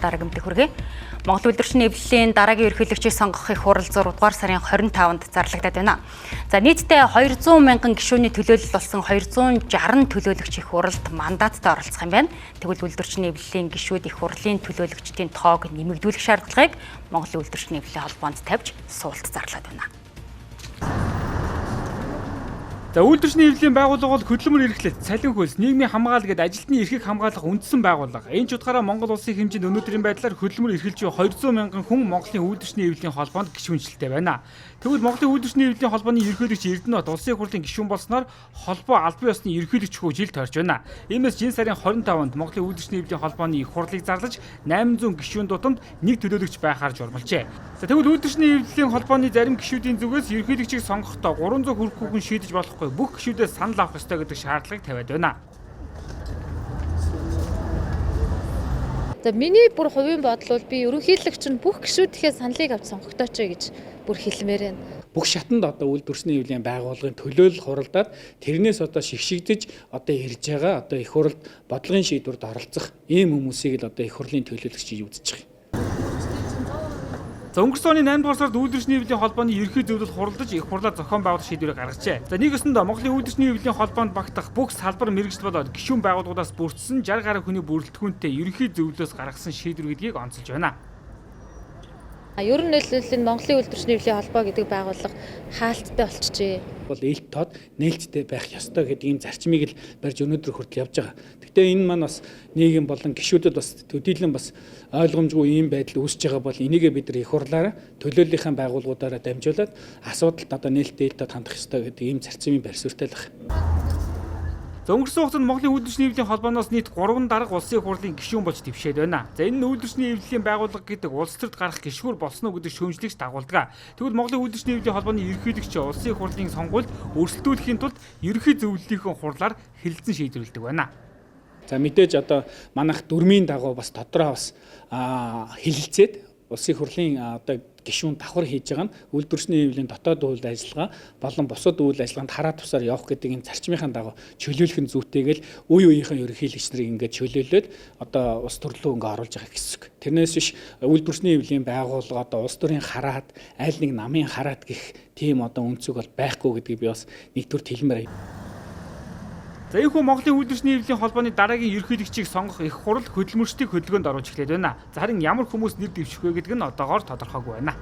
дарагт хүргэе. Монгол улирчны эвлэлийн дараагийн ерөнхийлөгчийг сонгох их хурал 6 дугаар сарын 25-нд зарлагдаад байна. За нийтдээ 200 мянган гишүүний төлөөлөл болсон 260 төлөөлөгч их хуралд мандаттай оролцох юм байна. Тэгвэл улирчны эвлэлийн гишүүд их хурлын төлөөлөгчдийн тоог нэмэгдүүлэх шаардлагыг Монгол улирчны эвлэлийн холбоонд тавьж суулт зарлаад байна. За үйлдвэрчний эвлэлийн байгууллага бол хөдөлмөр эрхлэлт, цалин хөлс, нийгмийн хамгаалал гэдэг ажилтны эрхийг хамгаалах үндсэн байгууллага. Энэ ч утгаараа Монгол улсын хэмжээнд өнөөдрийн байдлаар хөдөлмөр эрхэлж буй 200 мянган хүн Монголын үйлдвэрчний эвлэлийн холбоонд гишүүнчлэлтэй байна. Тэгвэл Монголын үйлдвэрчний эвлэлийн холбооны ерөнхийлөгч Эрдэнэт улсын их хурлын гишүүн болсноор холбоо албан ёсны ерөнхийлөгч хүү жил тойрч байна. Иймээс энэ сарын 25-нд Монголын үйлдвэрчний эвлэлийн холбооны их хурлыг зарлаж 800 гишүүн дутамд нэг төлөөлөгч байхаар журмалжээ. За тэгвэл үйлдвэрчний эвлэлийн холбооны зарим гишүүдийн зүгээс ерөнхийлөгчийг сонгохдоо 300 хүрэхгүй хүн шийдэж болохгүй бүх гишүүдээс санал авах ёстой гэдэг шаардлагыг тавиад байна. За миний бүр хувийн бодол бол би ерөнхийлөгч нь бүх гишүүдийнхээ саналыг авч сонгогдооч гэж бүр хэлмээр байна. Бүх шатанд одоо үйлдвэрчний эвлэлийн байгууллагын төлөөлөл хуралдаад тэрнээс одоо шигшигдэж одоо ирж байгаа одоо их хурлд бодлогын шийдвэрт оролцох ийм хүмүүсийг л одоо их хурлын төлөөлөгч гэж үзэж байгаа. За өнгөрсөн оны 8 дугаар сард үйлдвэрчний эвлэлийн холбооны ерхий зөвлөлд хуралдаж их хурлаа зохион байгуулах шийдвэрийг гаргажээ. За нэгсэндээ Монголын үйлдвэрчний эвлэлийн холбоонд багтах бүх салбар мэргэжил болоод гишүүн байгууллагуудаас бүрдсэн 60 гаруй хүний бүрэлдэхүүнтэй ерхий зөвлөлөөс гаргасан шийдвэр гэдгийг онцолж байна. Ер нь энэ Монголын үйлдвэрчний эвлэлийн холбоо гэдэг байгууллага хаалттай болчихжээ. Бол ээлт тод нээлттэй байх ёстой гэдэг ийм зарчмыг л барьж өнөөдөр хүртэл явж байгаа. Гэхдээ энэ маань бас нийгэм болон гишүүдэд бас төдийлөн бас ойлгомжгүй ийм байдал үүсэж байгаа бол энийгээ бид нар их хурлаараа төлөөллийнхаа байгууллагуудаараа дамжуулаад асуудалд одоо нээлттэй ээлтэд хандах ёстой гэдэг ийм зарчмыг барь суурьтай л байна. За өнгөрсөн хугацаанд Монголын үйлдвэрчний эвлэлийн холбооноос нийт 3 дарга улсын хурлын гишүүн болж дэвшээд байна. За энэ нь үйлдвэрчний эвлэлийн байгууллага гэдэг улс төрд гарах гишүүр болсон уу гэдэг шүүмжлэгч дагуулдаг. Тэгвэл Монголын үйлдвэрчний эвлэлийн холбооны ерөнхийлөгч улсын хурлын сонгуульд өрсөлдүүлэхийн тулд ерөнхий зөвлөлийнхөө хурлаар хэлэлцэн шийдвэрлэдэг байна. За мэдээж одоо манайх дүрмийн дагуу бас дотроо бас хэлэлцээд улсын хурлын одоо гишүүн давхар хийж байгаа нь үйлдвэрчний эвлэлийн дотоод үйл ажиллагаа болон бусад үйл ажиллагаанд хараа тусаар явах гэдэг энэ зарчмынхаа дагуу чөлөөлөх нь зүйтэйгээл үе үеийнхээ ерөнхийлөгч нарыг ингээд чөлөөлөөд одоо улс төрлөө ингээд оруулж байгаа гэсэн үг. Тэрнээс биш үйлдвэрчний эвлэлийн байгууллага одоо улс төрийн хараат аль нэг намын хараат гэх тийм одоо үнцэг бол байхгүй гэдгийг би бас нэгдүгээр хэлмээр байна. За энэ хүн Монголын үйлдвэрчний эвлэлийн холбооны дараагийн ерөнхийлөгчийг сонгох их хурал хөдөлмөрчдийг хөдөлгөөнд оруулж эхлэв байна. За харин ямар хүмүүс нэр дэвших вэ гэдэг нь одоогоор тодорхойгүй байна.